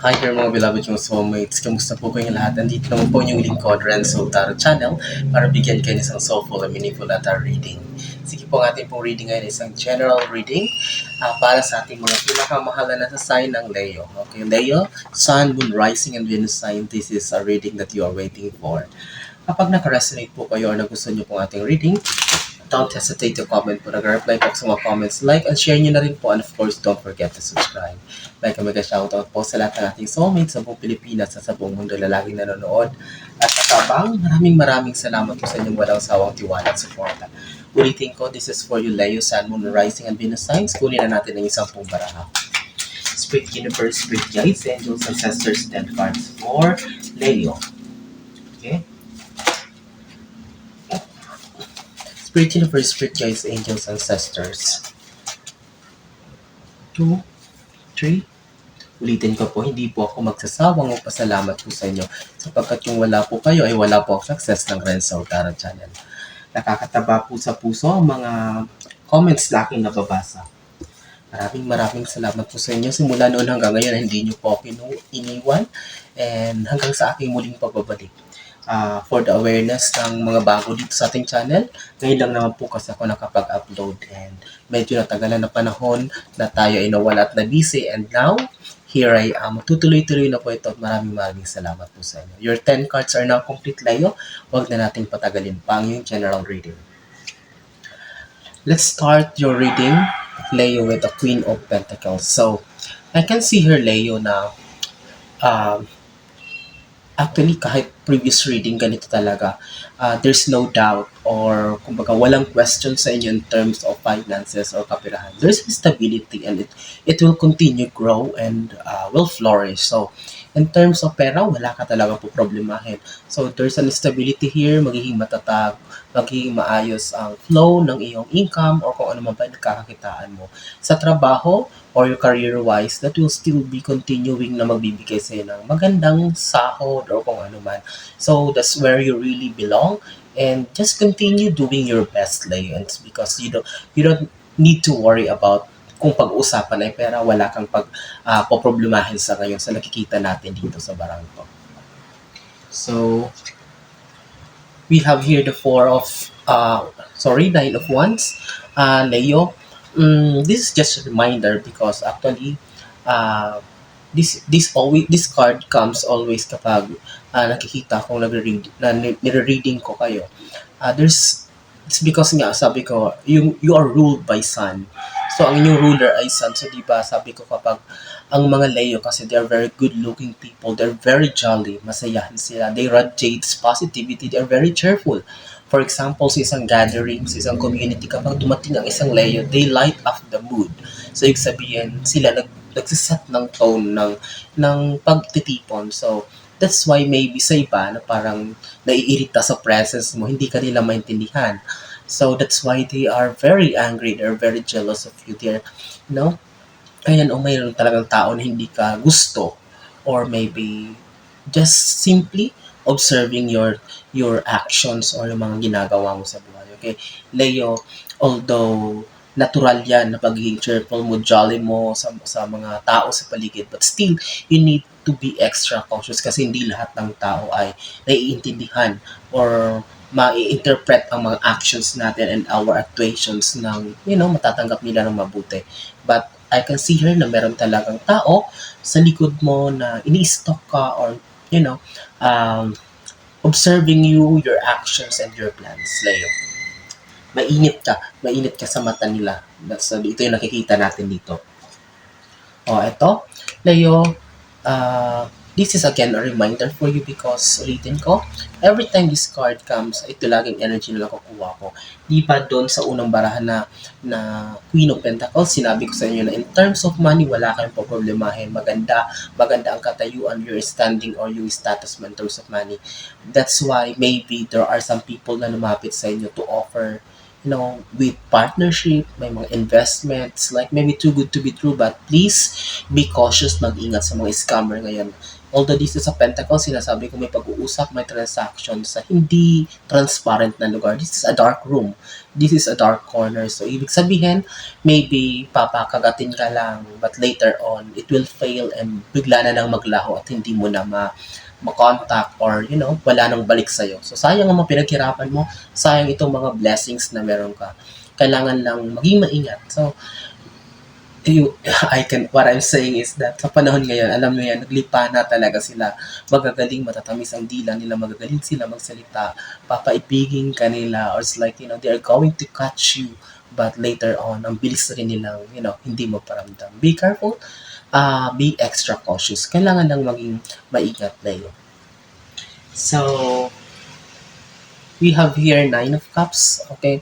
Hi there mga beloved yung soulmates. Kamusta po kayong lahat? Andito naman po yung lingkod Renzo Tarot Channel para bigyan kayo ng isang soulful and meaningful na tarot reading. Sige po, ang ating pong reading ngayon isang general reading para sa ating mga pinakamahala na sa sign ng Leo. Okay, Leo, Sun, Moon, Rising, and Venus sign. This is a reading that you are waiting for. Kapag naka-resonate po kayo or nagustuhan nyo pong ating reading, don't hesitate to comment po. Nag-reply po sa mga comments. Like and share nyo na rin po. And of course, don't forget to subscribe. Like and mag-shoutout po sa lahat ng ating soulmates sa buong Pilipinas at sa buong mundo na laging nanonood. At katabang, maraming salamat po sa inyong walang sawang tiwala at suporta. Ulitin ko, this is for you, Leo, Sun, Moon, Rising, and Venus signs. Kunin na natin ang isang pong baraha. Spirit Universe, Spirit Guides, Angels, Ancestors, 10 cards for Leo. Okay? Spirit Universe, Spirit Guides, Angels, Ancestors. 2, 3. Ulitin ko po, hindi po ako magsasawang magpasalamat po sa inyo sapagkat yung wala po kayo ay wala po ang success ng Renzo Tarot Channel. Nakakataba po sa puso ang mga comments na aking nababasa. Maraming salamat po sa inyo. Simula noon hanggang ngayon, hindi nyo po ako iniwan and hanggang sa aking muling pagbabalik. For the awareness ng mga bago dito sa ating channel. Ngayon lang naman po kasi ako nakapag-upload and medyo natagalan na panahon na tayo ay nawala at na-busy and now, here I am. Tutuloy-tuloy na po ito at maraming salamat po sa inyo. Your 10 cards are now complete, Leo. Huwag na nating patagalin pa ang yung general reading. Let's start your reading, Leo, with the Queen of Pentacles. So, I can see here, Leo, na actually, kahit previous reading, ganito talaga. There's no doubt or kumbaga walang question sa inyo in terms of finances or kapirahan. There's stability and it will continue grow and will flourish. So, in terms of pera, wala ka talaga po problemahin. So, there's an stability here, magiging matatag, magiging maayos ang flow ng iyong income or kung ano man ba nakakakitaan mo. Sa trabaho, or your career-wise, that will still be continuing na magbibigay sa'yo ng magandang sahod or kung ano man. So, that's where you really belong. And just continue doing your best, Leo. And it's because you don't need to worry about kung pag-uusapan ay pera, wala kang poproblemahin sa ngayon sa nakikita natin dito sa barang to. So, we have here the Nine of Wands. Leo, this is just a reminder because actually this card comes always kapag nakikita kong nire-reading ko kayo. It's because nga sabi ko you are ruled by sun. So ang inyong ruler ay sun. So diba sabi ko kapag ang mga Leo kasi they're very good looking people, they're very jolly, masayahan sila, they radiate positivity, they're very cheerful. For example, sa isang gathering, sa isang community, kapag dumating ang isang Leo, they light up the mood. So, ibig sabihin, sila nagsiset ng tone ng pagtitipon. So, that's why maybe sa iba na parang naiirita sa presence mo, hindi ka nila maintindihan. So, that's why they are very angry, they're very jealous of you. They're, ayan, mayroon talagang tao na hindi ka gusto or maybe just simply observing your actions or yung mga ginagawa mo sa buhay. Okay? Leo, although natural yan na pagiging cheerful mo, jolly mo sa mga tao sa paligid, but still, you need to be extra cautious kasi hindi lahat ng tao ay naiintindihan or ma-interpret ang mga actions natin and our actuations ng, matatanggap nila ng mabuti. But I can see here na meron talagang tao sa likod mo na ini-stalk ka or observing you, your actions, and your plans, Leo. Mainit ka sa mata nila. So, ito yung nakikita natin dito. Ito, Leo, this is again a reminder for you because ulitin ko, every time this card comes, ito laging energy na nakukuha ko. Di ba doon sa unang barahan na Queen of Pentacles, sinabi ko sa inyo na in terms of money, wala kayong problemahin. Maganda ang katayuan, your standing or your status mo in terms of money. That's why maybe there are some people na lumapit sa inyo to offer with partnership, may mga investments, like maybe too good to be true, but please be cautious, mag-ingat sa mga scammer ngayon. Although this is a pentacle, sinasabi ko may pag-uusap, may transaction sa hindi transparent na lugar. This is a dark room. This is a dark corner. So, ibig sabihin, maybe papakagatin ka lang, but later on, it will fail and bigla na lang maglaho at hindi mo na ma-contact or, wala nang balik sa'yo. So, sayang ang mga pinaghirapan mo, sayang itong mga blessings na meron ka. Kailangan lang maging maingat. So, what I'm saying is that sa panahon ngayon, alam mo yan, naglipa na talaga sila. Magagaling, matatamis ang dila nila, magagaling sila magsalita, papaibigin ka nila, or it's like, they are going to catch you, but later on, ang bilis rin nilang, hindi mo paramdam. Be careful, be extra cautious. Kailangan lang maging maingat na yun. So, we have here 9 of Cups, okay?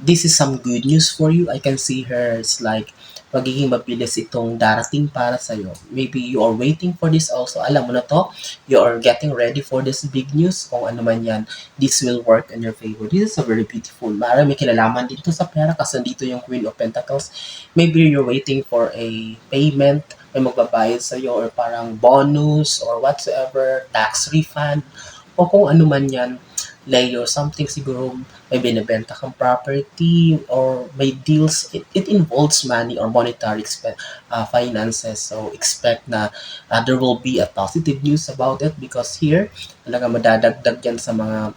This is some good news for you. I can see her, it's like, magiging mabilis itong darating para sa'yo. Maybe you are waiting for this also. Alam mo na to, you are getting ready for this big news. Kung ano man yan, this will work in your favor. This is a very beautiful. Maaaring may kinalaman dito sa pera kasi dito yung Queen of Pentacles. Maybe you're waiting for a payment, may magbabayad sa'yo or parang bonus or whatsoever, tax refund, o kung ano man yan. Leo, something siguro may binibenta kang property or may deals, it involves money or monetary finances. So expect na there will be a positive news about it because here talaga madadagdag yan sa mga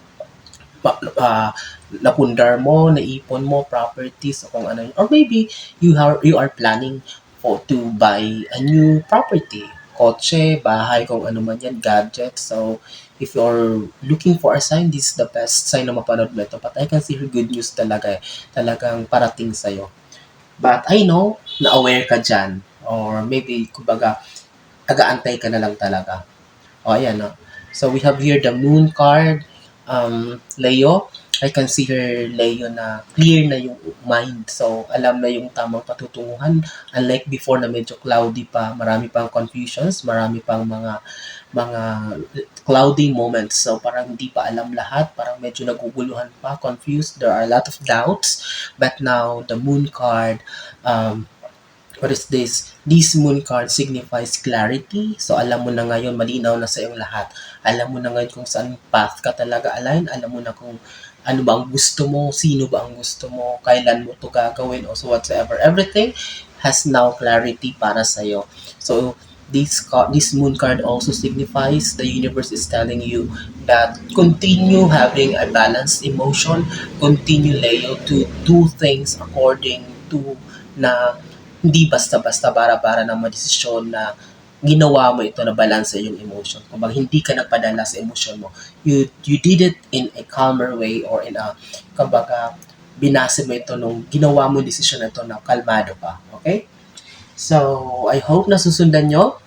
napundar mo, naipon mo, properties o kung ano. Or maybe you are planning to buy a new property, kotse, bahay, kung ano man yan, gadget. So if you're looking for a sign, this is the best sign na mapanood mo ito. But I can see her good news talaga eh. Talagang parating sa'yo. But I know na aware ka dyan. Or maybe, kumbaga, aga-antay ka na lang talaga. O, ayan, no? So, we have here the Moon card. Leo, I can see her, Leo, na clear na yung mind. So, alam na yung tamang patutunguhan. Unlike before na medyo cloudy pa, marami pang confusions, marami pang mga cloudy moments. So, parang hindi pa alam lahat. Parang medyo naguguluhan pa, confused. There are a lot of doubts. But now, the Moon card, what is this? This Moon card signifies clarity. So, alam mo na ngayon, malinaw na sa iyong lahat. Alam mo na ngayon kung saan path ka talaga align. Alam mo na kung ano ba ang gusto mo, sino ba ang gusto mo, kailan mo to gagawin, o so whatsoever. Everything has now clarity para sa'yo. So, this Moon card also signifies the universe is telling you that continue having a balanced emotion, continue, Leo, to do things according to na hindi basta-basta bara-bara ng mga desisyon na ginawa mo ito na balanse yung emotion. Kung hindi ka nagpadala sa emotion mo, you did it in a calmer way or in a, kumbaga, binase mo ito nung ginawa mo desisyon na ito na kalmado ka. Okay? So, I hope na susundan nyo.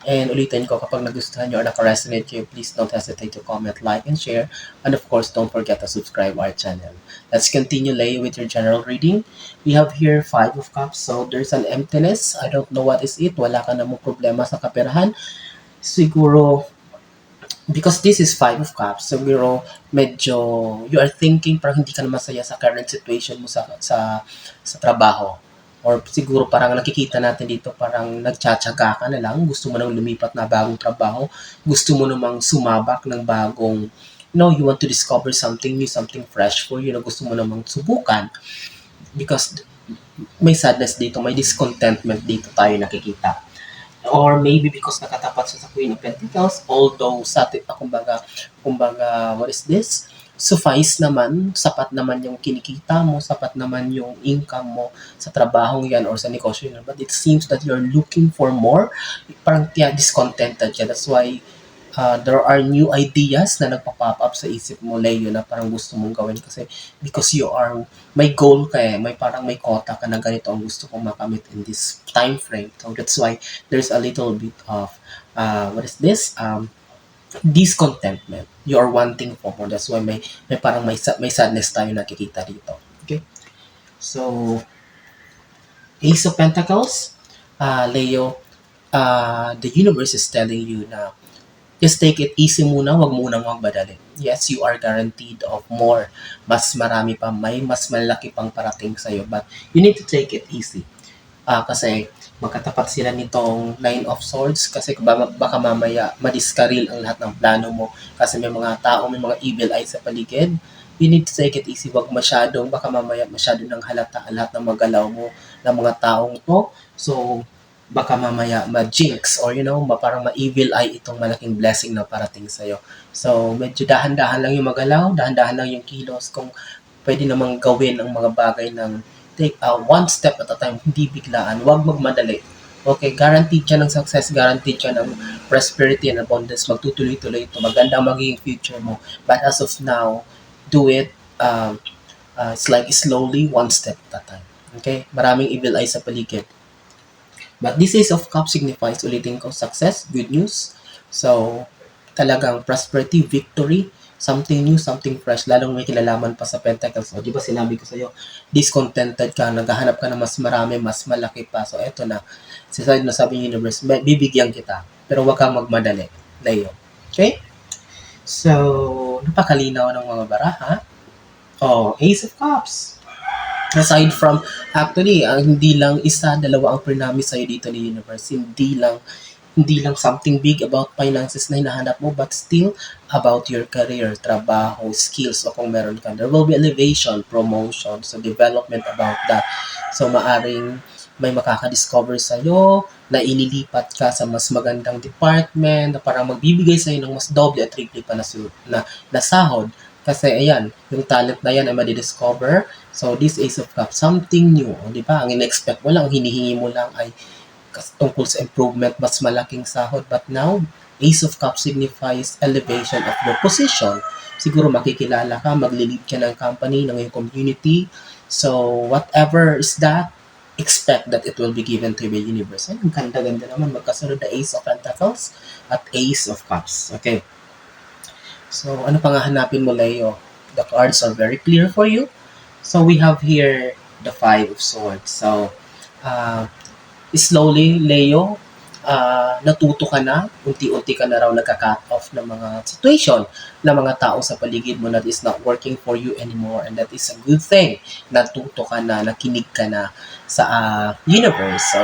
And ulitin ko, kapag nagustuhan nyo or naka-resonate kayo, please don't hesitate to comment, like, and share. And of course, don't forget to subscribe our channel. Let's continue, Leo, with your general reading. We have here 5 of Cups. So, there's an emptiness. I don't know what is it. Wala ka namang problema sa kaperahan. Siguro, because this is 5 of Cups, siguro medyo you are thinking parang hindi ka na masaya sa current situation mo sa trabaho. Or siguro parang nakikita natin dito parang nagtsatsaga ka na lang, gusto mo nang lumipat na bagong trabaho, gusto mo namang sumabak ng bagong, you want to discover something new, something fresh for you, gusto mo namang subukan. Because may sadness dito, may discontentment dito tayo nakikita. Or maybe because nakatapat siya sa Queen of Pentacles, although kumbaga, what is this? Suffice naman, sapat naman yung kinikita mo, sapat naman yung income mo sa trabahong yan or sa negosyo yan. But it seems that you're looking for more. Parang discontented ka. That's why there are new ideas na nagpa-pop up sa isip mo, Leo, na parang gusto mong gawin kasi because may goal ka eh, may quota ka na ganito ang gusto kong makamit in this time frame. So that's why there's a little bit of, what is this? Discontentment. You are wanting for more. That's why may parang may sadness tayo nakikita dito. Okay? So, Ace of Pentacles, Leo, the universe is telling you na just take it easy muna, wag munang magbadali. Yes, you are guaranteed of more. Mas marami pa, may mas malaki pang parating sa'yo, but you need to take it easy. Kasi magkatapat sila nitong Nine of Swords kasi baka mamaya madiskaril ang lahat ng plano mo kasi may mga tao, may mga evil eyes sa paligid. You need to take it easy, wag masyadong, baka mamaya masyado ng halata lahat ng magalaw mo ng mga taong to. So, baka mamaya ma-jinx or parang ma-evil eye itong malaking blessing na parating sa'yo. So, medyo dahan-dahan lang yung magalaw, dahan-dahan lang yung kilos kung pwede namang gawin ang mga bagay ng take one step at a time, hindi biglaan, huwag magmadali. Okay, guaranteed siya ng success, guaranteed siya ng prosperity and abundance, magtutuloy-tuloy ito, maganda ang magiging future mo. But as of now, do it, it's like slowly, one step at a time. Okay, maraming evil eyes sa paligid. But this Ace of Cups signifies, ulitin ko, success, good news. So, talagang prosperity, victory, something new, something fresh, lalong may kinalaman pa sa Pentacles. O, di ba sinabi ko sa'yo, discontented ka, naghahanap ka na mas marami, mas malaki pa. So, eto na. Na sabi ng universe, bibigyan kita. Pero wag kang magmadali. Leo. Okay? So, napakalinaw ng mga baraha. Oh, Ace of Cups. Aside from, actually, hindi lang isa, dalawa ang promise sa'yo dito ni universe. Hindi lang something big about finances na hinahanap mo, but still about your career, trabaho, skills, o kung meron ka. There will be elevation, promotion, so development about that. So, maaring may makaka-discover sa'yo na inilipat ka sa mas magandang department na parang magbibigay sa'yo ng mas doble at triple pa na sahod. Kasi ayan, yung talent na yan ay madidiscover. So, this Ace of Cups, something new. Di ba? Ang in-expect mo lang, hinihingi mo lang ay tungkol sa improvement, mas malaking sahod. But now, Ace of Cups signifies elevation of your position. Siguro makikilala ka, maglilid ka ng company, ng iyong community. So, whatever is that, expect that it will be given to the universe. Ay, ang ganda-ganda naman, magkasunod na Ace of Pentacles at Ace of Cups. Okay. So, ano pang hahanapin mo, Leo? The cards are very clear for you. So, we have here the Five of Swords. So, slowly, Leo, natuto ka na, unti-unti ka na raw nagka-cut off ng mga situation ng mga tao sa paligid mo that is not working for you anymore, and that is a good thing. Natuto ka na, nakinig ka na sa universe. So,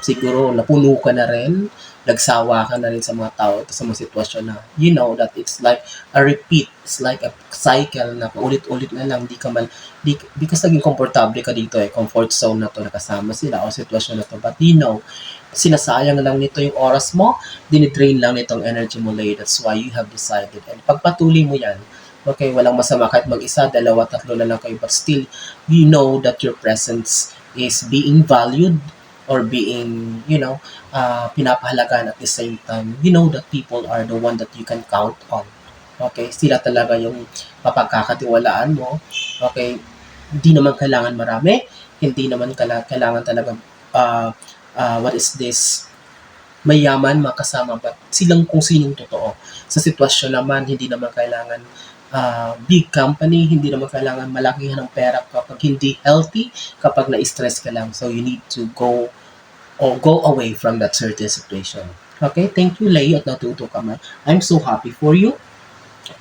siguro napuno ka na rin, nagsawa ka na rin sa mga tao, sa mga sitwasyon na you know that it's like a repeat, it's like a cycle na paulit-ulit na lang, because naging komportable ka dito comfort zone na to, nakasama sila o sitwasyon na to, but sinasayang lang nito yung oras mo, dinidrain lang nitong energy mo, Leo. That's why you have decided, and pagpatuloy mo yan, okay, walang masama kahit mag-isa, dalawa, tatlo na lang kayo, but still, you know that your presence is being valued or being, pinapahalagan at the same time. You know that people are the one that you can count on. Okay? Sila talaga yung mapagkakatiwalaan mo. Okay? Hindi naman kailangan marami. Hindi naman kailangan talaga, what is this? Mayaman, makasama, but silang kung sinong totoo. Sa sitwasyon naman, hindi naman kailangan big company, hindi naman kailangan malaki ng pera kapag hindi healthy, kapag na-stress ka lang. So, you need to go away from that certain situation. Okay? Thank you, Leo, at natuto ka man. I'm so happy for you.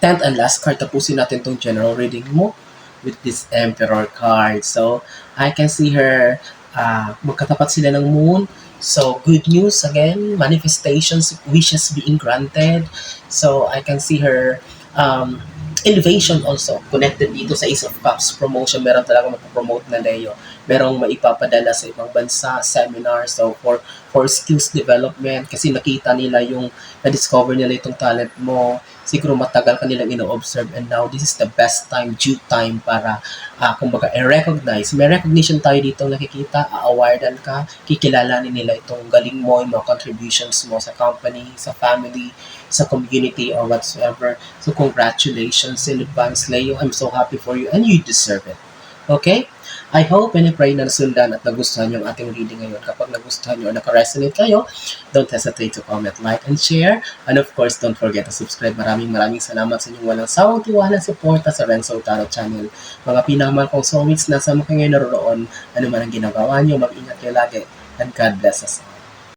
10th and last card, tapusin natin tong general reading mo with this Emperor card. So, I can see her, magkatapat sila ng moon. So, good news again, manifestations, wishes being granted. So, I can see her, elevation also, connected dito sa Ace of Cups, promotion, meron talaga mag-promote na Leo. Merong maipapadala sa ibang bansa, seminar, so for skills development, kasi nakita nila na-discover nila itong talent mo, siguro matagal ka nilang ino-observe, and now this is the best time, due time para, kumbaga, i-recognize. May recognition tayo dito nakikita, a-awardan ka, kikilalanin nila itong galing mo, yung mga contributions mo sa company, sa family, sa community, or whatsoever. So, congratulations in advance, Leo. I'm so happy for you, and you deserve it. Okay? I hope and I pray na nasundan at nagustuhan yung ating reading ngayon. Kapag nagustuhan nyo or naka-resonate kayo, don't hesitate to comment, like, and share. And of course, don't forget to subscribe. Maraming salamat sa inyong walang sawang tiwala at suporta sa Renzo Tarot Channel. Mga pinamahal kong soulmates, nasa mo kayo naroon, ano man ang ginagawa nyo, mag-ingat kayo lagi, and God bless us all.